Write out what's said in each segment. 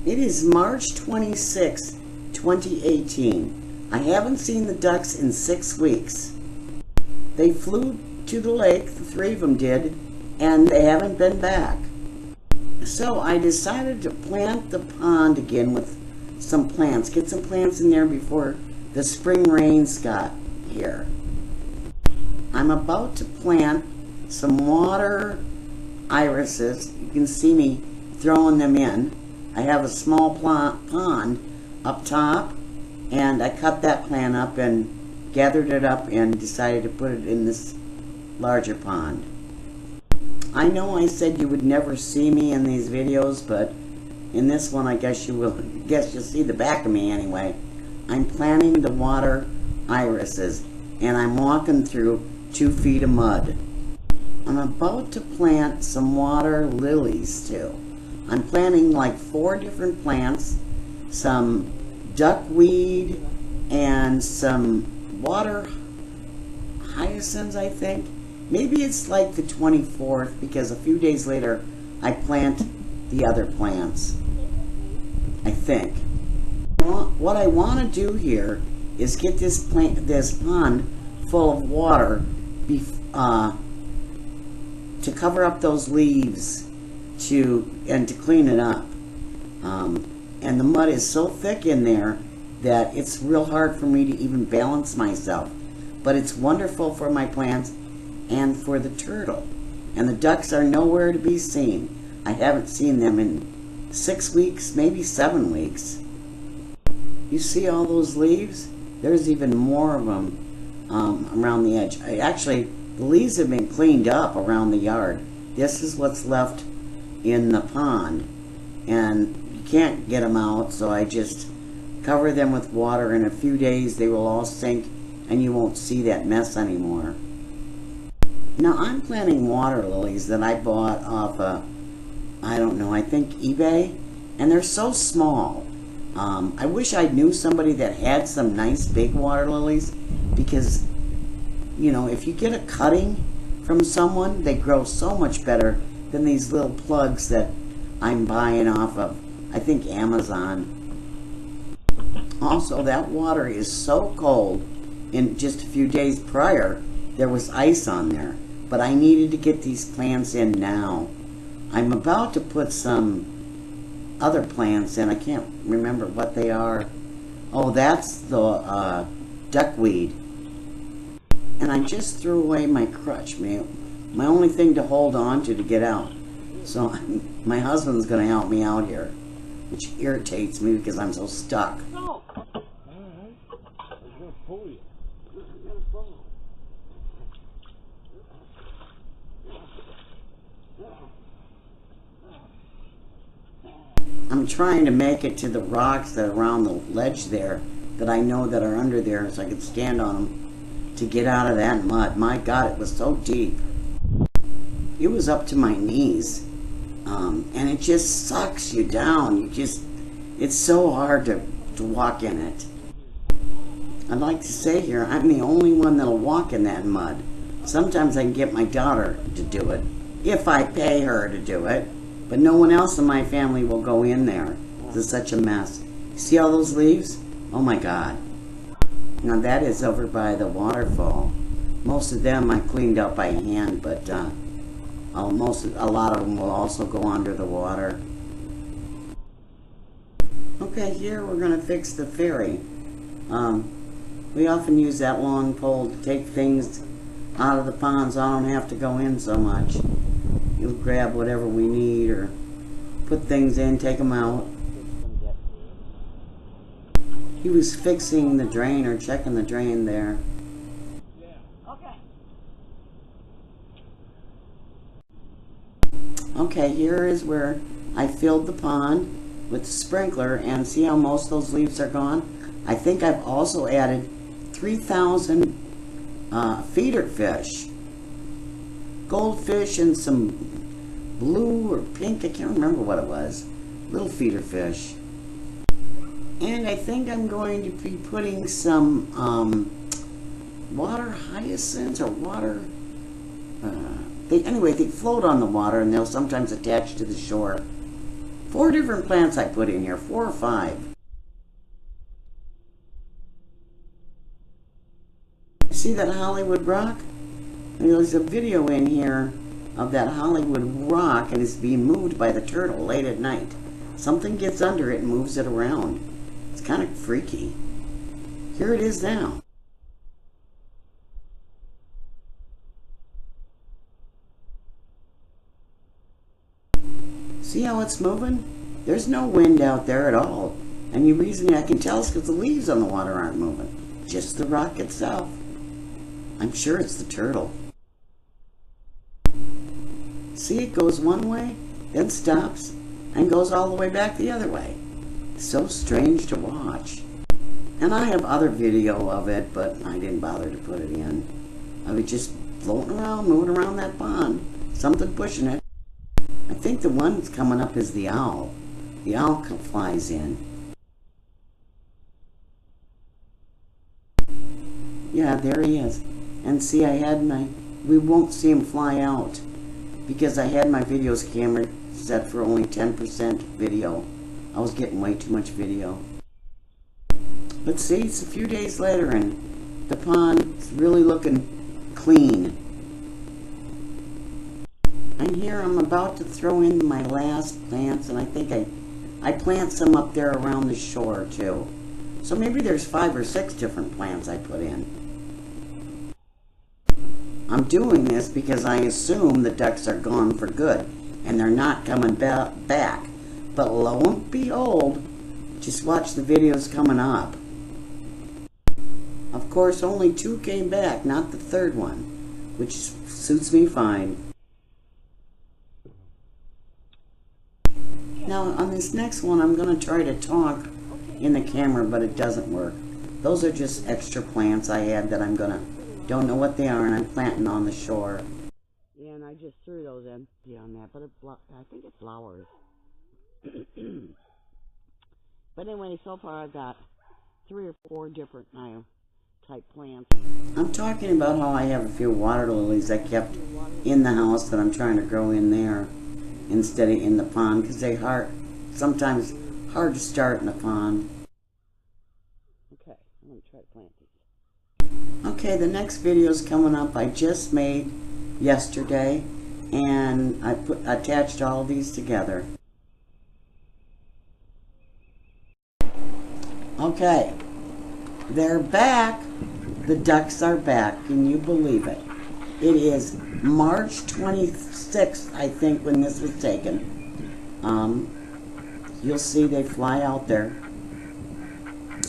It is March 26, 2018. I haven't seen the ducks in 6 weeks. They flew to the lake, the 3 of them did, and they haven't been back. So I decided to plant the pond again with some plants. Get some plants in there before the spring rains got here. I'm about to plant some water irises. You can see me throwing them in. I have a small pond up top, and I cut that plant up and gathered it up and decided to put it in this larger pond. I know I said you would never see me in these videos, but in this one I guess you will. I guess you'll see the back of me anyway. I'm planting the water irises, and I'm walking through 2 feet of mud. I'm about to plant some water lilies too. I'm planting like 4 different plants, some duckweed and some water hyacinths, I think. Maybe it's like the 24th because a few days later I plant the other plants, I think. What I want to do here is get this pond full of water to cover up those leaves and to clean it up. And the mud is so thick in there that it's real hard for me to even balance myself. But it's wonderful for my plants and for the turtle. And the ducks are nowhere to be seen. I haven't seen them in 6 weeks, maybe 7 weeks. You see all those leaves? There's even more of them around the edge. Actually, the leaves have been cleaned up around the yard. This is what's left in the pond. And you can't get them out, so I just cover them with water. In a few days, they will all sink, and you won't see that mess anymore. Now, I'm planting water lilies that I bought off I don't know, I think eBay, and they're so small. I wish I knew somebody that had some nice big water lilies, because, you know, if you get a cutting from someone, they grow so much better than these little plugs that I'm buying off of, I think, Amazon. Also, that water is so cold. In just a few days prior, there was ice on there, but I needed to get these plants in now. I'm about to put some other plants in. I can't remember what they are. Oh, that's the duckweed. And I just threw away my crutch, my only thing to hold on to get out. So my husband's going to help me out here, which irritates me because I'm so stuck. No. All right. I was going to pull you. I'm trying to make it to the rocks that are around the ledge there that I know that are under there so I can stand on them to get out of that mud. My God, it was so deep. It was up to my knees. And it just sucks you down. It's so hard to walk in it. I'd like to say here, I'm the only one that'll walk in that mud. Sometimes I can get my daughter to do it, if I pay her to do it. But no one else in my family will go in there. It's such a mess. See all those leaves? Oh my God. Now that is over by the waterfall. Most of them I cleaned up by hand, but a lot of them will also go under the water. Okay, here we're going to fix the ferry. We often use that long pole to take things out of the pond so I don't have to go in so much. You'll grab whatever we need or put things in, take them out. He was fixing the drain or checking the drain there. Okay, here is where I filled the pond with the sprinkler, and see how most of those leaves are gone? I think I've also added 3,000 feeder fish. Goldfish and some blue or pink, I can't remember what it was. Little feeder fish. And I think I'm going to be putting some water hyacinths or water... Anyway, they float on the water and they'll sometimes attach to the shore 4 different plants I put in here, 4 or 5. See that Hollywood rock? And there's a video in here of that Hollywood rock, and it's being moved by the turtle late at night. Something gets under it and moves it around. It's kind of freaky. Here it is now. See how it's moving? There's no wind out there at all. And the reason I can tell is because the leaves on the water aren't moving. Just the rock itself. I'm sure it's the turtle. See, it goes one way, then stops, and goes all the way back the other way. So strange to watch. And I have other video of it, but I didn't bother to put it in. I was just floating around, moving around that pond. Something pushing it. I think the one that's coming up is the owl. The owl flies in. Yeah, there he is. And see, we won't see him fly out because I had my videos camera set for only 10% video. I was getting way too much video. But see, it's a few days later and the pond's really looking clean. And here I'm about to throw in my last plants, and I think I plant some up there around the shore too. So maybe there's 5 or 6 different plants I put in. I'm doing this because I assume the ducks are gone for good and they're not coming back. But lo and behold, just watch the videos coming up. Of course, only 2 came back, not the 3rd one, which suits me fine. Now, on this next one, I'm going to try to talk in the camera, but it doesn't work. Those are just extra plants I had that don't know what they are, and I'm planting on the shore. Yeah, and I just threw those empty on that, but I think it flowers. But anyway, so far I've got 3 or 4 different type plants. I'm talking about how I have a few water lilies I kept in the house that I'm trying to grow in there instead of in the pond, because they're sometimes hard to start in the pond. Okay, I'm going to try to plant these. Okay, the next video is coming up. I just made yesterday, and I attached all these together. Okay, they're back. The ducks are back. Can you believe it? It is March 26th, I think, when this was taken. You'll see they fly out there.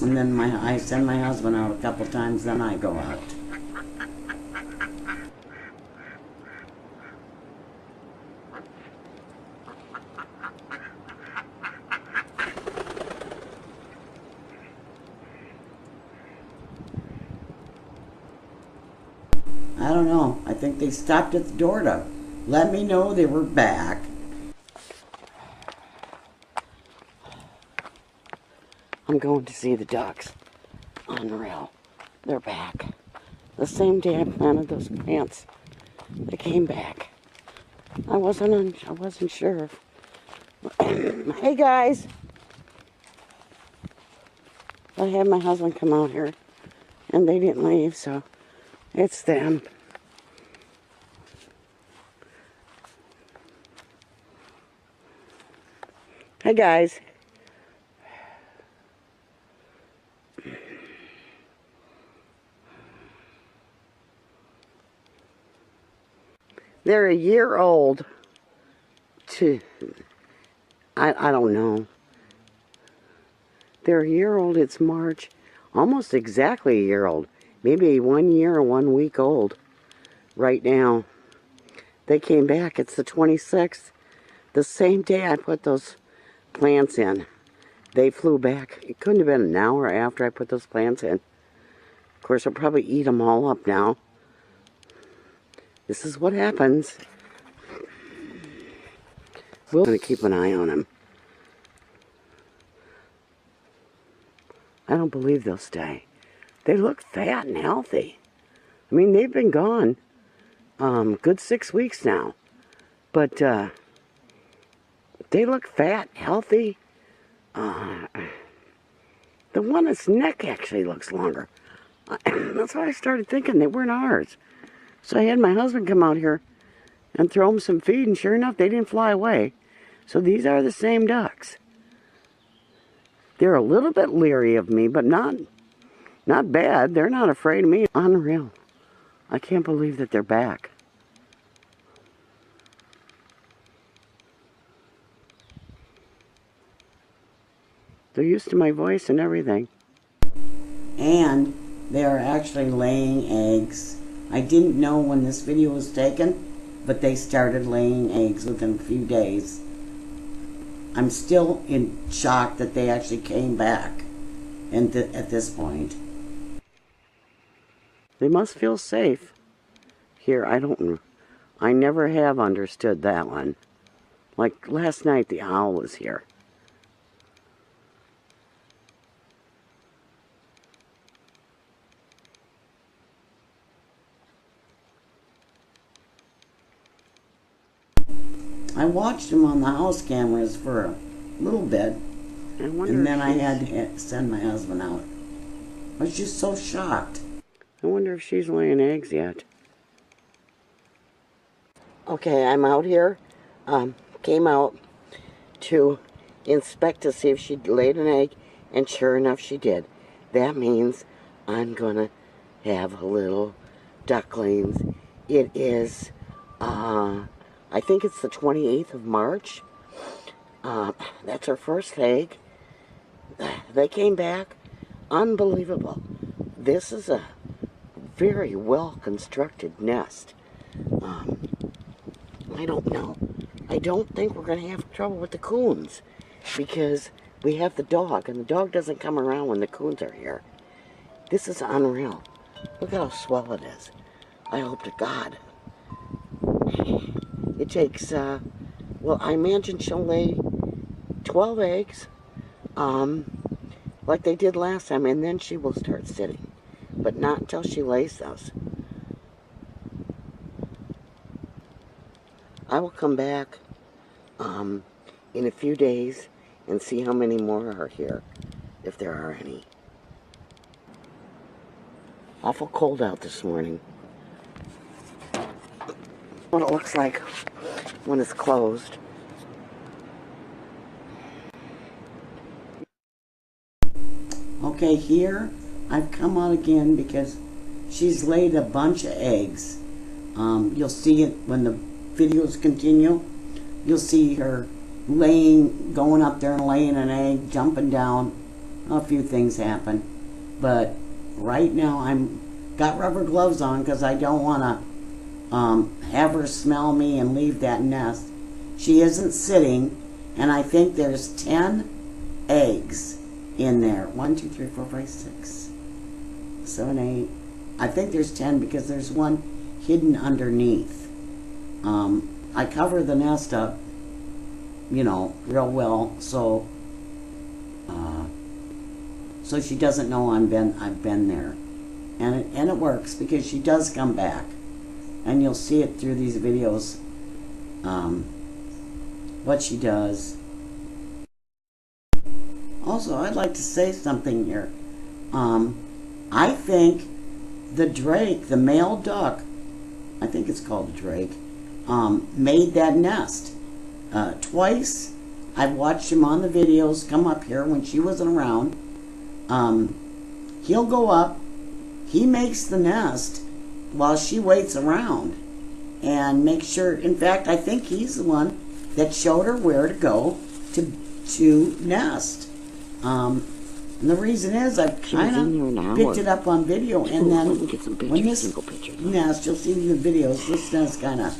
And then I send my husband out a couple times, then I go out. I don't know. I think they stopped at the door to let me know they were back. I'm going to see the ducks. Unreal. They're back. The same day I planted those plants, they came back. I wasn't sure. Hey guys. I had my husband come out here and they didn't leave, so it's them. Hey guys. They're a year old to, I don't know. They're a year old, it's March, almost exactly a year old. Maybe 1 year or 1 week old right now. They came back, it's the 26th. The same day I put those plants in, they flew back. It couldn't have been an hour after I put those plants in. Of course, I'll probably eat them all up now. This is what happens. We're going to keep an eye on them. I don't believe they'll stay. They look fat and healthy. I mean, they've been gone good 6 weeks now. But They look fat, healthy. The one that's neck actually looks longer. That's why I started thinking they weren't ours. So I had my husband come out here and throw them some feed, and sure enough, they didn't fly away. So these are the same ducks. They're a little bit leery of me, but not bad. They're not afraid of me. Unreal. I can't believe that they're back. They're used to my voice and everything. And they are actually laying eggs. I didn't know when this video was taken, but they started laying eggs within a few days. I'm still in shock that they actually came back at this point. They must feel safe here. I never have understood that one. Like last night, the owl was here. I watched them on the house cameras for a little bit, and then I had to send my husband out. I was just so shocked. I wonder if she's laying eggs yet. Okay, I'm out here. Came out to inspect to see if she'd laid an egg, and sure enough she did. That means I'm gonna have little ducklings. It is, I think it's the 28th of March. That's her first egg. They came back. Unbelievable. This is a very well constructed nest. I don't know. I don't think we're going to have trouble with the coons because we have the dog, and the dog doesn't come around when the coons are here. This is unreal. Look at how swell it is. I hope to God. It takes, well, I imagine she'll lay 12 eggs, like they did last time, and then she will start sitting, but not until she lays those. I will come back, in a few days and see how many more are here, if there are any. Awful cold out this morning. What it looks like when it's closed. Okay, here I've come out again because she's laid a bunch of eggs. You'll see it when the videos continue. You'll see her going up there and laying an egg, jumping down. A few things happen, but right now got rubber gloves on because I don't want to have her smell me and leave that nest. She isn't sitting, and I think there's 10 eggs in there. 1, 2, 3, 4, 5, 6, 7, 8. I think there's 10 because there's one hidden underneath. I cover the nest up, real well, so she doesn't know I've been there, and it works because she does come back. And you'll see it through these videos, what she does. Also, I'd like to say something here. I think the drake, the male duck, I think it's called a drake, made that nest. Twice, I've watched him on the videos come up here when she wasn't around. He'll go up, he makes the nest, while she waits around and makes sure. In fact, I think he's the one that showed her where to go to nest. And the reason is I've kind of picked it up on video, and then when this nest, you'll see in the videos, this nest kind of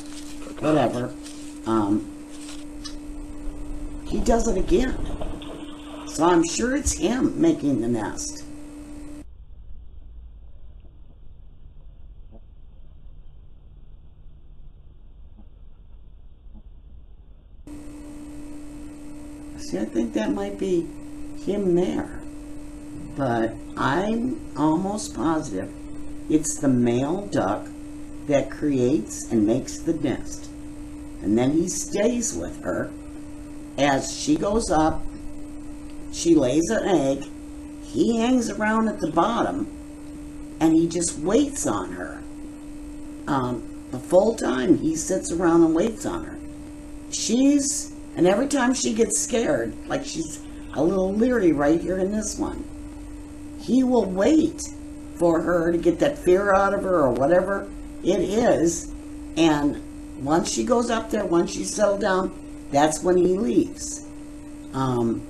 whatever. He does it again. So I'm sure it's him making the nest. See, I think that might be him there, but I'm almost positive it's the male duck that creates and makes the nest, and then he stays with her as she goes up, she lays an egg, he hangs around at the bottom, and he just waits on her. The full time he sits around and waits on her. And every time she gets scared, like she's a little leery right here in this one, he will wait for her to get that fear out of her or whatever it is, and once she goes up there, once she's settled down, that's when he leaves. And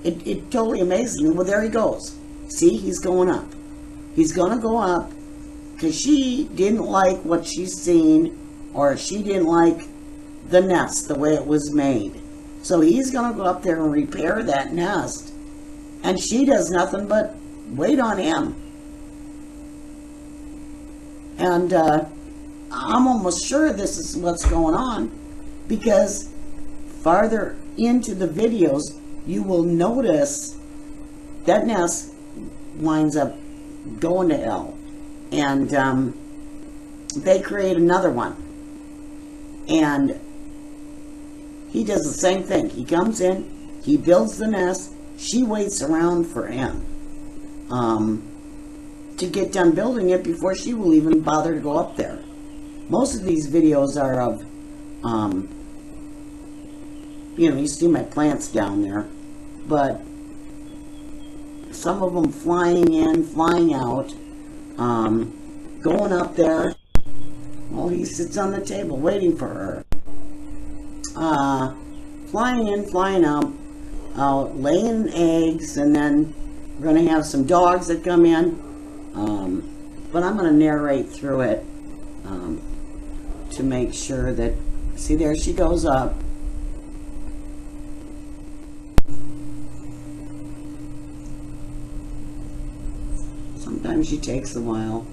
it totally amazes me. Well, there he goes. See, he's going up. He's going to go up because she didn't like what she's seen, or she didn't like the nest, the way it was made. So he's going to go up there and repair that nest, and she does nothing but wait on him. And I'm almost sure this is what's going on, because farther into the videos, you will notice that nest winds up going to hell. And they create another one. And he does the same thing. He comes in, he builds the nest, she waits around for him to get done building it before she will even bother to go up there. Most of these videos are of, you see my plants down there, but some of them flying in, flying out, going up there. Well, he sits on the table waiting for her. Flying in, flying out, laying eggs, and then we're going to have some dogs that come in. But I'm going to narrate through it to make sure that, see, there she goes up. Sometimes she takes a while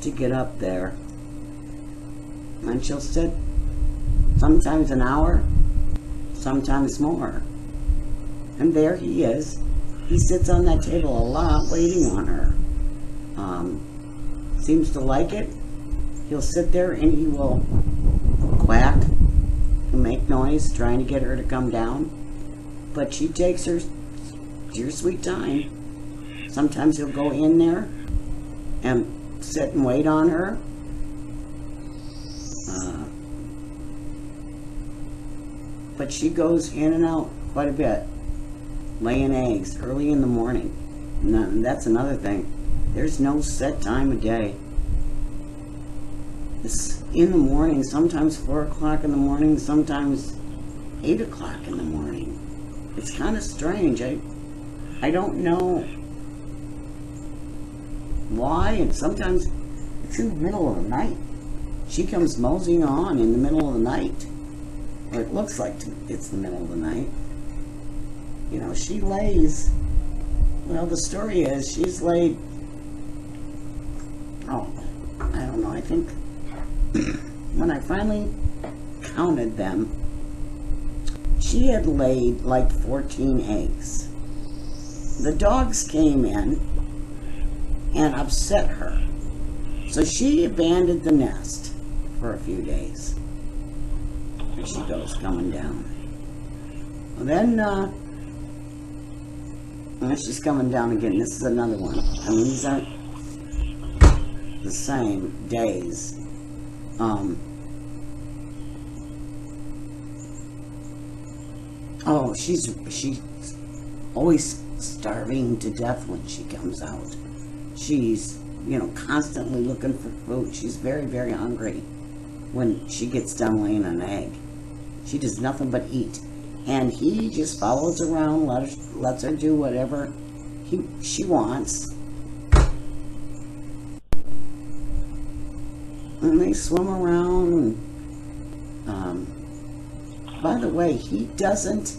to get up there. And she'll sit sometimes an hour, sometimes more. And there he is. He sits on that table a lot waiting on her. Seems to like it. He'll sit there and he will quack and make noise trying to get her to come down. But she takes her dear sweet time. Sometimes he'll go in there and sit and wait on her. But she goes in and out quite a bit, laying eggs early in the morning. And that's another thing. There's no set time of day. It's in the morning, sometimes 4 o'clock in the morning, sometimes 8 o'clock in the morning. It's kind of strange. I don't know why, and sometimes it's in the middle of the night. She comes moseying on in the middle of the night. Or it looks like it's the middle of the night. You know, she lays, well, the story is she's laid, I don't know, I think when I finally counted them, she had laid like 14 eggs. The dogs came in and upset her. So she abandoned the nest for a few days. There she goes, coming down. Well, then, she's coming down again. This is another one. I mean, these aren't the same days. She's always starving to death when she comes out. She's, constantly looking for food. She's very, very hungry when she gets done laying an egg. She does nothing but eat. And he just follows around, lets her do whatever she wants. And they swim around. And, by the way, he doesn't...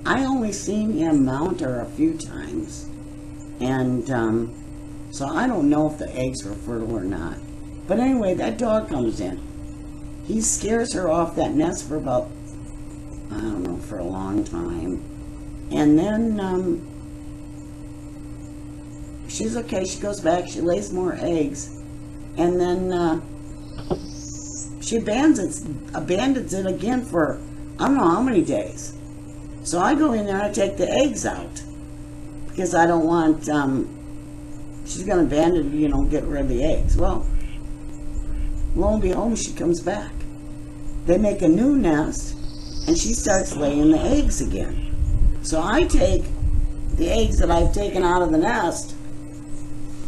I only seen him mount her a few times. And so I don't know if the eggs were fertile or not. But anyway, that dog comes in. He scares her off that nest for about, I don't know, for a long time. And then she's okay. She goes back. She lays more eggs. And then she abandons it again for I don't know how many days. So I go in there and I take the eggs out because I don't want, she's going to abandon, get rid of the eggs. Well, lo and behold, she comes back. They make a new nest and she starts laying the eggs again. So I take the eggs that I've taken out of the nest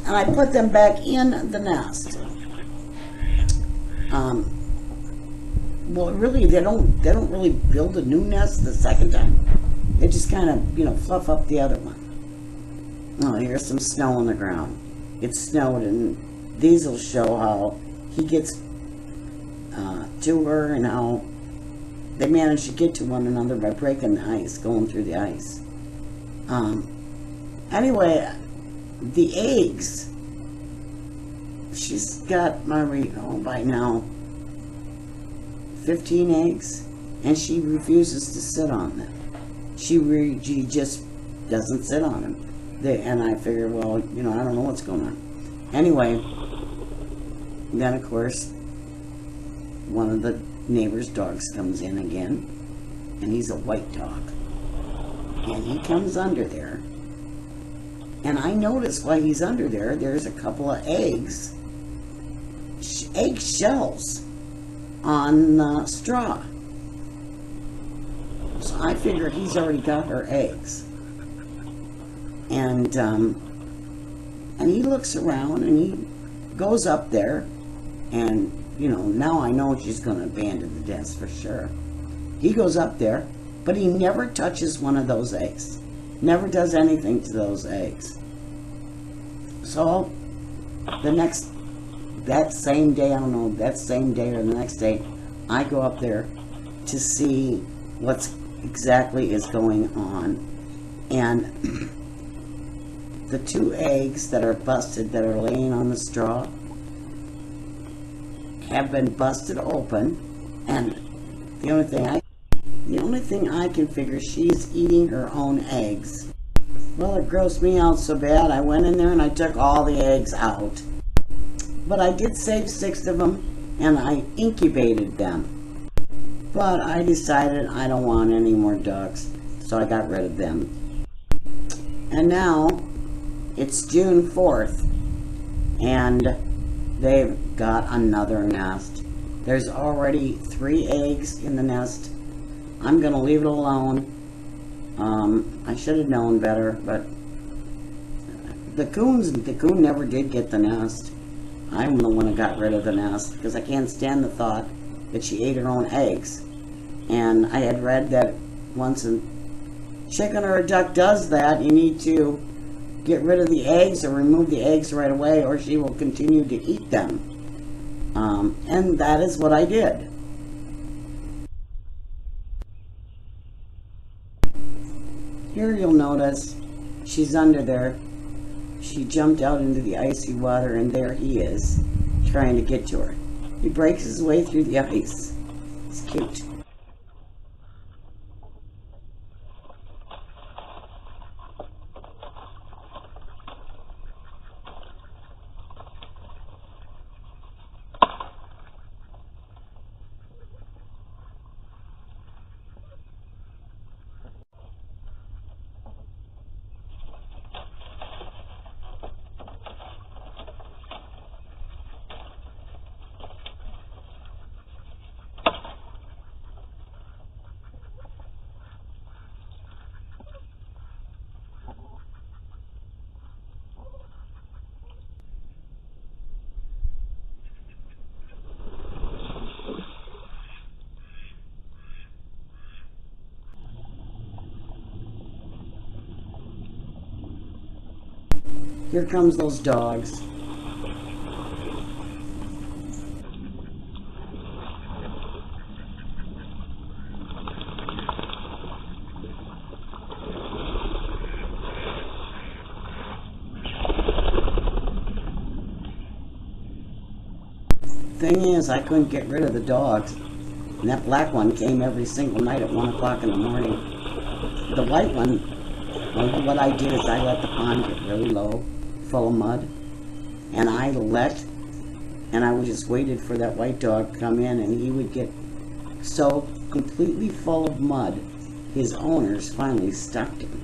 and I put them back in the nest. Well, really, they don't really build a new nest the second time. They just kind of, fluff up the other one. Oh, here's some snow on the ground. It snowed, and these will show how he gets to her and how they manage to get to one another by breaking the ice, going through the ice. Anyway, the eggs, she's got Marino by now 15 eggs, and she refuses to sit on them. She just doesn't sit on them. And I figured, well, I don't know what's going on. Anyway, then of course, one of the neighbor's dogs comes in again, and he's a white dog. And he comes under there, and I notice while he's under there, there's a couple of egg shells on straw. So I figure he's already got her eggs. And he looks around and he goes up there and, now I know she's going to abandon the nest for sure. He goes up there, but he never touches one of those eggs. Never does anything to those eggs. So that same day, I don't know, that same day or the next day, I go up there to see what's exactly is going on. And the 2 eggs that are busted, that are laying on the straw, have been busted open, and the only thing I can figure, she's eating her own eggs. Well, it grossed me out so bad, I went in there and I took all the eggs out. But I did save 6 of them, and I incubated them. But I decided I don't want any more ducks, so I got rid of them. And now, it's June 4th, and they've got another nest. There's already 3 eggs in the nest. I'm going to leave it alone. I should have known better, but the coon never did get the nest. I'm the one who got rid of the nest because I can't stand the thought that she ate her own eggs. And I had read that once a chicken or a duck does that, you need to get rid of the eggs or remove the eggs right away, or she will continue to eat them. And that is what I did. Here you'll notice she's under there. She jumped out into the icy water, and there he is, trying to get to her. He breaks his way through the ice. It's cute. Here comes those dogs. Thing is, I couldn't get rid of the dogs. And that black one came every single night at 1 o'clock in the morning. The white one, well, what I did is I let the pond get really low, full of mud, and I let and I would just waited for that white dog to come in, and he would get so completely full of mud, his owners finally stuck him.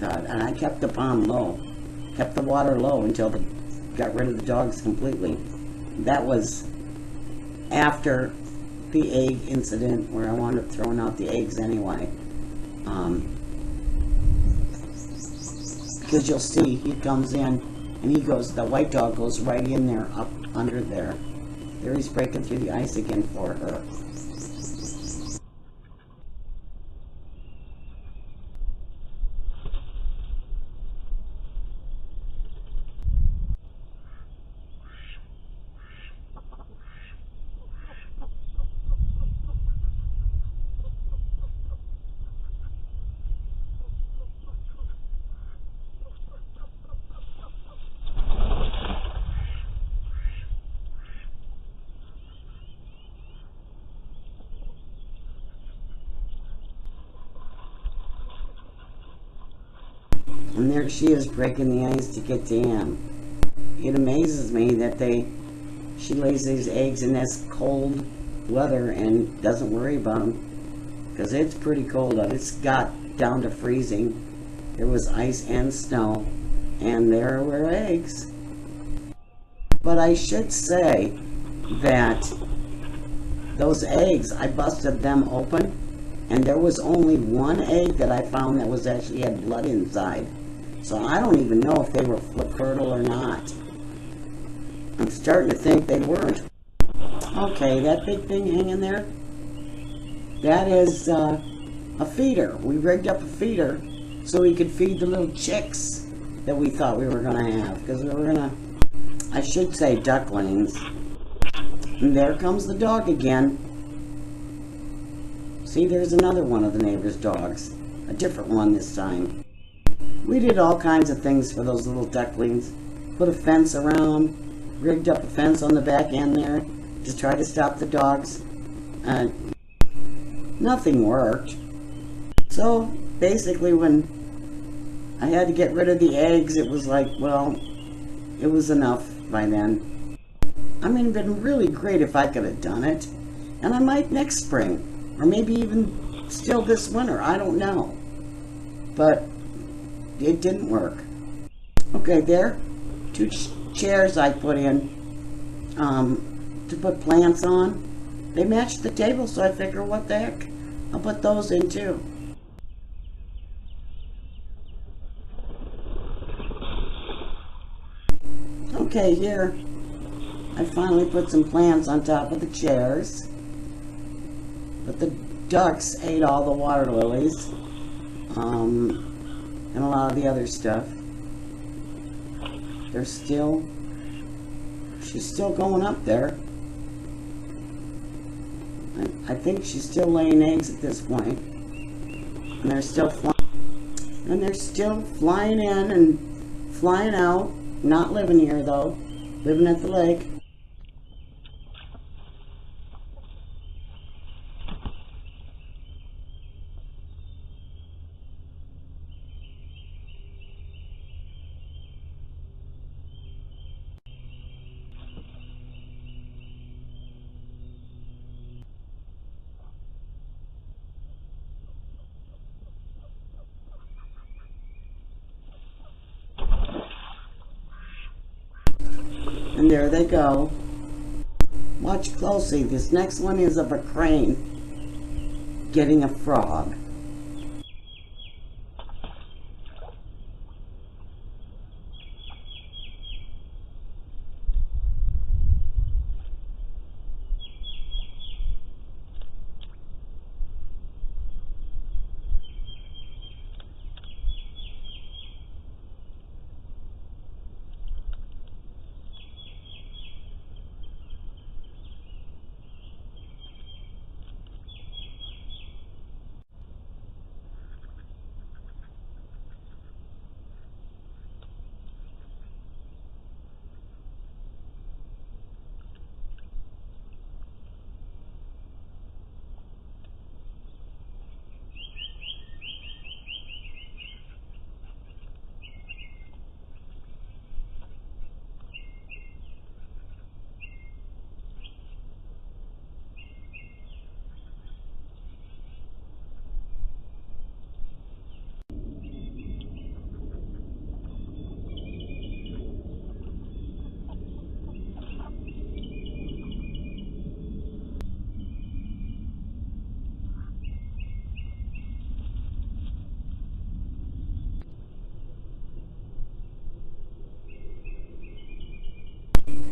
And I kept the pond low, kept the water low until they got rid of the dogs completely. That was after the egg incident where I wound up throwing out the eggs anyway. Because you'll see, he comes in and he goes, the white dog goes right in there, up under there. There he's breaking through the ice again for her. And there she is breaking the ice to get to him. It amazes me that she lays these eggs in this cold weather and doesn't worry about them, because it's pretty cold out. It's got down to freezing. There was ice and snow, and there were eggs. But I should say that those eggs, I busted them open, and there was only one egg that I found that was actually had blood inside. So I don't even know if they were fertile or not. I'm starting to think they weren't. Okay, that big thing hanging there, that is a feeder. We rigged up a feeder so we could feed the little chicks that we thought we were going to have. Because we were going to, I should say ducklings. And there comes the dog again. See, there's another one of the neighbor's dogs. A different one this time. We did all kinds of things for those little ducklings. Put a fence around, rigged up a fence on the back end there to try to stop the dogs. Nothing worked. So basically when I had to get rid of the eggs, it was like, well, it was enough by then. I mean, it'd been really great if I could have done it. And I might next spring, or maybe even still this winter, I don't know. But it didn't work. Okay, there, two chairs I put in to put plants on. They matched the table, so I figure, what the heck, I'll put those in too. Okay, here, I finally put some plants on top of the chairs. But the ducks ate all the water lilies. And a lot of the other stuff. She's still going up there. I think she's still laying eggs at this point. And they're still flying in and flying out. Not living here though. Living at the lake. And there they go. Watch closely. This next one is of a crane getting a frog.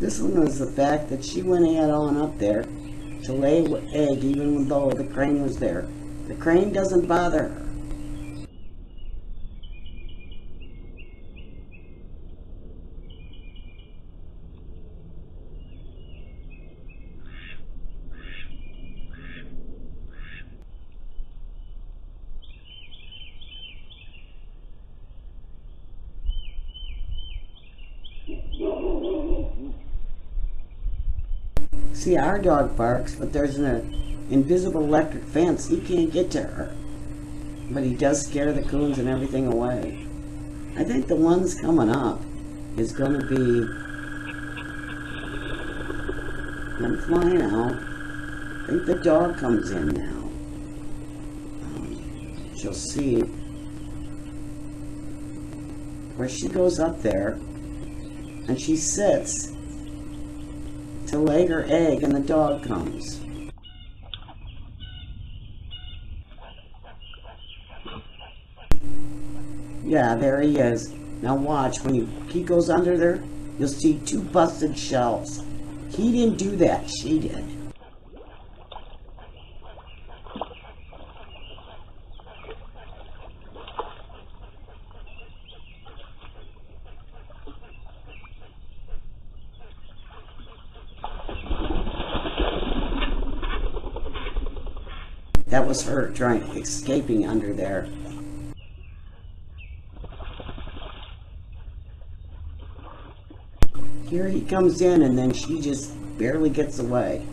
This one was the fact that she went ahead on up there to lay an egg even though the crane was there. The crane doesn't bother her. See, our dog barks, but there's an invisible electric fence. He can't get to her. But he does scare the coons and everything away. I think the ones coming up is going to be... I'm flying out. I think the dog comes in now. She'll see where she goes up there and she sits to lay her egg and the dog comes. Yeah, there he is. Now watch, when he goes under there, you'll see 2 busted shelves. He didn't do that, she did. That was her escaping under there. Here he comes in and then she just barely gets away.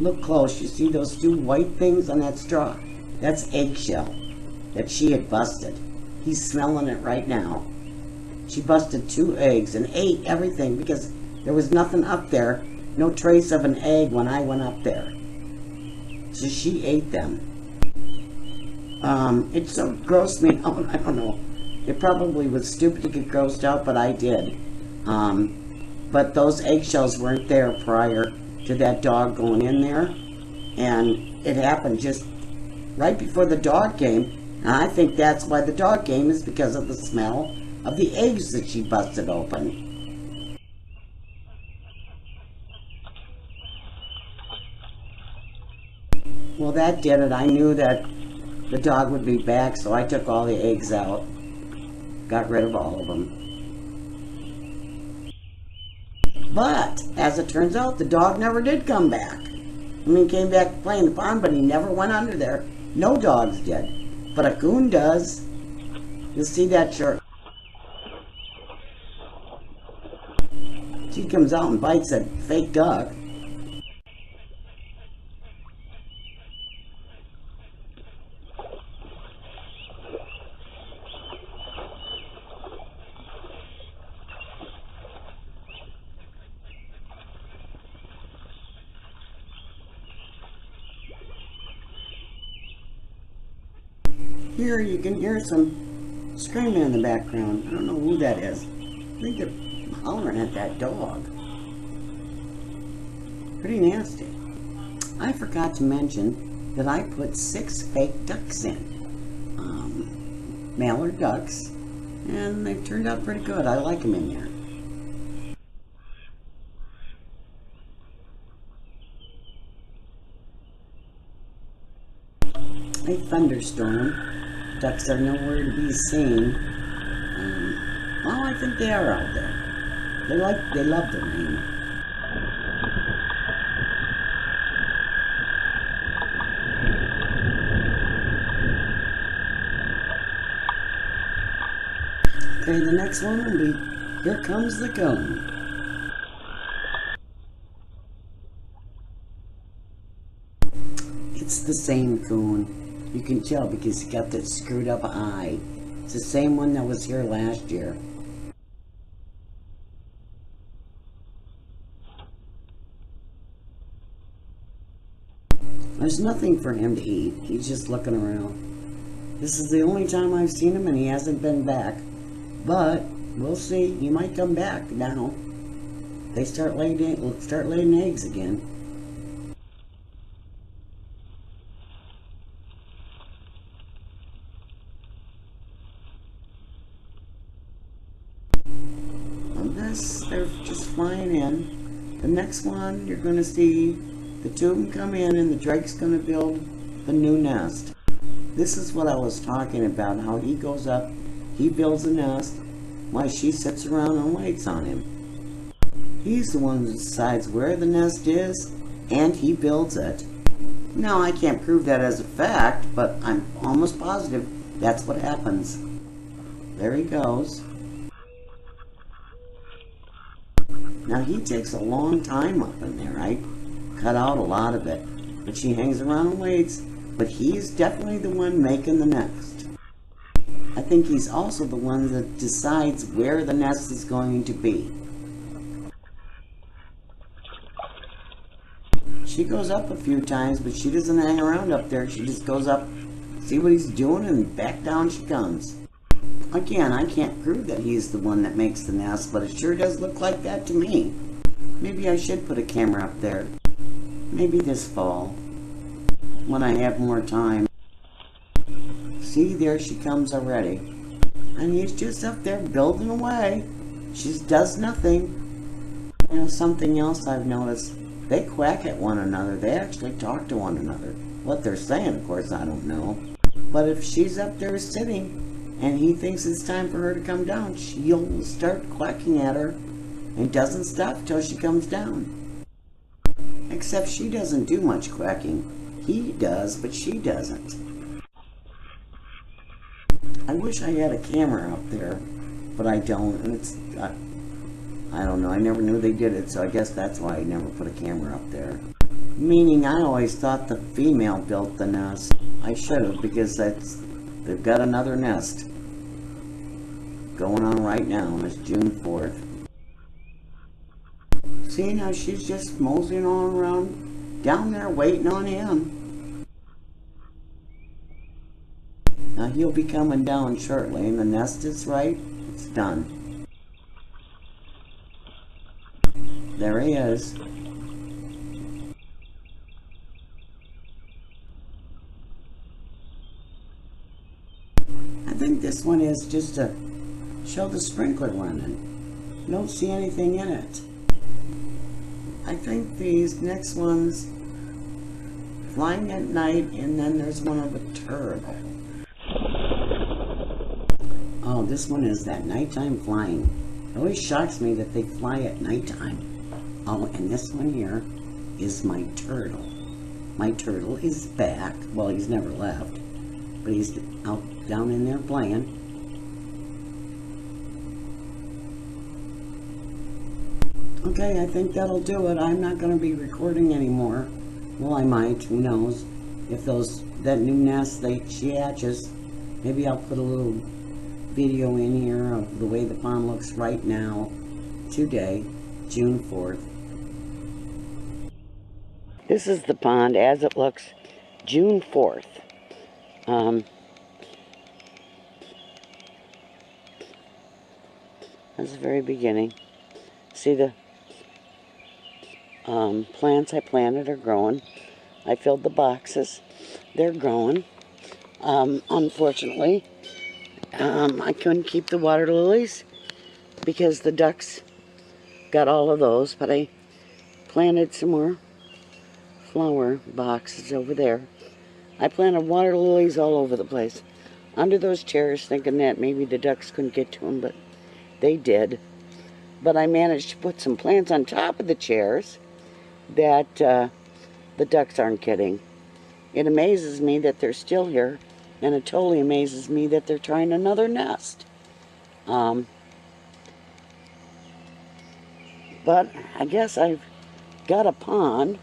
Look close, you see those 2 white things on that straw? That's eggshell that she had busted. He's smelling it right now. She busted 2 eggs and ate everything because there was nothing up there, no trace of an egg when I went up there. So she ate them. It so grossed me out, I don't know. It probably was stupid to get grossed out, but I did. But those eggshells weren't there prior to that dog going in there, and it happened just right before the dog came, and I think that's why the dog came, is because of the smell of the eggs that she busted open. Well, that did it. I knew that the dog would be back, so I took all the eggs out, got rid of all of them. But, as it turns out, the dog never did come back. I mean, he came back playing the pond, but he never went under there. No dogs did. But a coon does. You'll see that shirt. She comes out and bites that fake duck. Here you can hear some screaming in the background. I don't know who that is. I think they're hollering at that dog. Pretty nasty. I forgot to mention that I put 6 fake ducks in. Mallard ducks. And they've turned out pretty good. I like them in there. A thunderstorm. Ducks are nowhere to be seen. Well, I think they are out there. They love the rain. Okay, the next one will be Here Comes the Coon. It's the same coon. You can tell because he got that screwed up eye. It's the same one that was here last year. There's nothing for him to eat. He's just looking around. This is the only time I've seen him, and he hasn't been back. But we'll see. He might come back now. They start laying eggs again. On this, they're just flying in. The next one, you're going to see the two of them come in, and the drake's going to build the new nest. This is what I was talking about, how he goes up, he builds a nest, while she sits around and waits on him. He's the one who decides where the nest is, and he builds it. Now, I can't prove that as a fact, but I'm almost positive that's what happens. There he goes. Now, he takes a long time up in there. I cut out a lot of it, but she hangs around and waits, but he's definitely the one making the nest. I think he's also the one that decides where the nest is going to be. She goes up a few times, but she doesn't hang around up there. She just goes up, see what he's doing, and back down she comes. Again, I can't prove that he's the one that makes the nest, but it sure does look like that to me. Maybe I should put a camera up there. Maybe this fall, when I have more time. See, there she comes already. And he's just up there building away. She does nothing. You know, something else I've noticed, they quack at one another. They actually talk to one another. What they're saying, of course, I don't know. But if she's up there sitting, and he thinks it's time for her to come down, she'll start quacking at her and doesn't stop till she comes down. Except she doesn't do much quacking. He does, but she doesn't. I wish I had a camera up there, but I don't, and I don't know, I never knew they did it, so I guess that's why I never put a camera up there. Meaning I always thought the female built the nest. I should have, because they've got another nest going on right now, and it's June 4th. Seeing how she's just moseying on around down there waiting on him. Now he'll be coming down shortly, and the nest is right. It's done. There he is. I think this one is just to show the sprinkler running. You don't see anything in it. I think these next ones, flying at night, and then there's one of a turtle. Oh, this one is that nighttime flying. It always shocks me that they fly at nighttime. Oh, and this one here is my turtle. My turtle is back. Well, he's never left, but he's out down in there playing. Okay, I think that'll do it. I'm not going to be recording anymore. Well, I might. Who knows? If that new nest she hatches, maybe I'll put a little video in here of the way the pond looks right now, today, June 4th. This is the pond as it looks June 4th. That's the very beginning. See the plants I planted are growing. I filled the boxes. They're growing. Unfortunately, I couldn't keep the water lilies because the ducks got all of those, but I planted some more flower boxes over there. I planted water lilies all over the place. Under those chairs, thinking that maybe the ducks couldn't get to them, but they did. But I managed to put some plants on top of the chairs that the ducks aren't getting. It amazes me that they're still here, and it totally amazes me that they're trying another nest. But I guess I've got a pond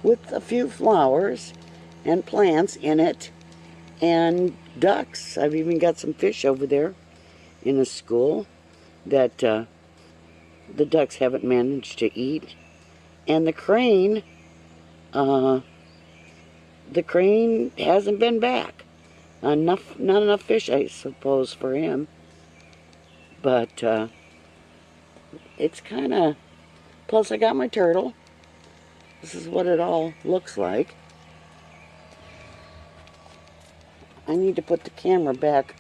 with a few flowers and plants in it, and ducks. I've even got some fish over there in a school that the ducks haven't managed to eat. And the crane hasn't been back. Not enough fish, I suppose, for him. But it's kind of... Plus, I got my turtle. This is what it all looks like. I need to put the camera back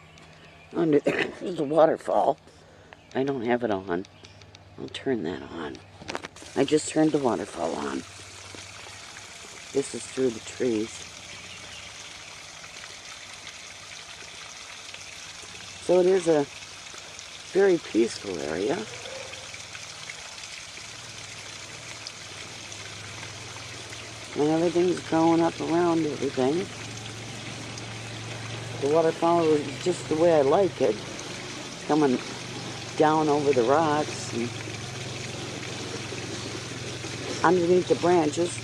under there. There's a waterfall. I don't have it on. I'll turn that on. I just turned the waterfall on. This is through the trees. So it is a very peaceful area. And everything's growing up around everything. The waterfall is just the way I like it. It's coming down over the rocks and underneath the branches.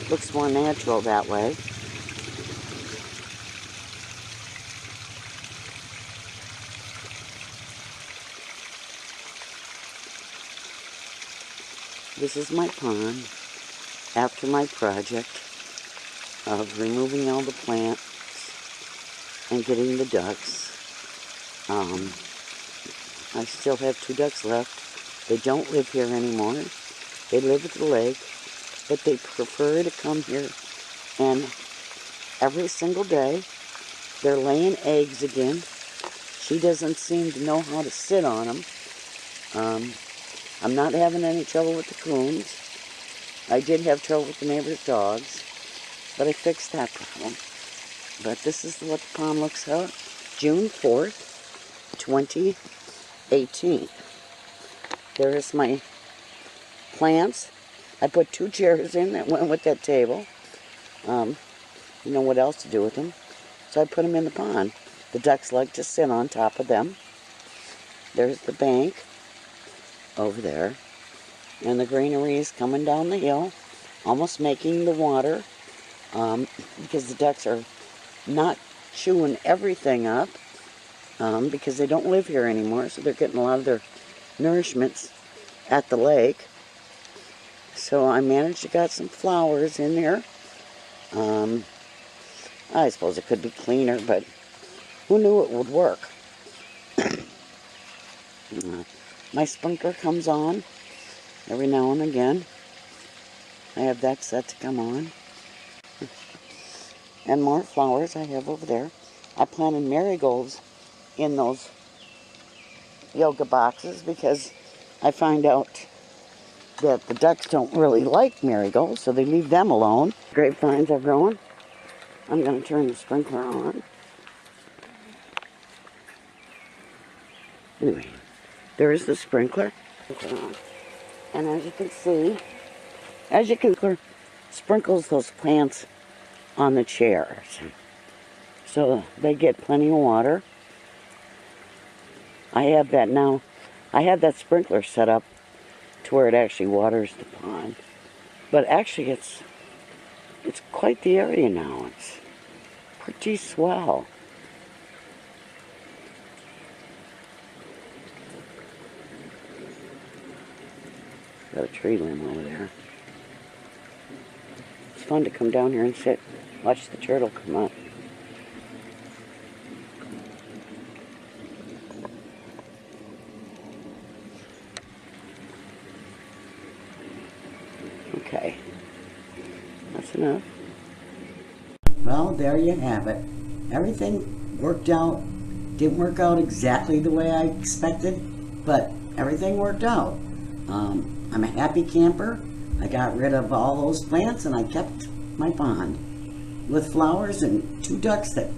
Looks more natural that way. This is my pond after my project of removing all the plants and getting the ducks. I still have 2 ducks left. They don't live here anymore. They live at the lake, but they prefer to come here, and every single day they're laying eggs again. She doesn't seem to know how to sit on them. I'm not having any trouble with the coons. I did have trouble with the neighbor's dogs, but I fixed that problem. But this is what the pond looks like. June 4th, 2018. There's my plants. I put 2 chairs in that went with that table. You know what else to do with them. So I put them in the pond. The ducks like to sit on top of them. There's the bank over there. And the greenery is coming down the hill, almost making the water, because the ducks are not chewing everything up, because they don't live here anymore, so they're getting a lot of their nourishments at the lake. So I managed to got some flowers in there. I suppose it could be cleaner, but who knew it would work? My sprinkler comes on every now and again. I have that set to come on. And more flowers I have over there. I planted marigolds in those yoga boxes because I find out that the ducks don't really like marigolds, so they leave them alone. Grapevines are growing. I'm going to turn the sprinkler on. Anyway, there is the sprinkler. And as you can see, sprinkles those plants on the chairs, so they get plenty of water. I have that now. I have that sprinkler set up to where it actually waters the pond, but actually it's quite the area now. It's pretty swell. Got a tree limb over there. It's fun to come down here and sit, watch the turtle come up. Okay, that's enough. Well, there you have it. Everything worked out. Didn't work out exactly the way I expected, but everything worked out. I'm a happy camper. I got rid of all those plants and I kept my pond with flowers and 2 ducks that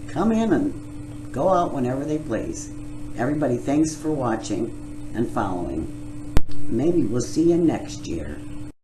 come in and go out whenever they please. Everybody, thanks for watching and following. Maybe we'll see you next year.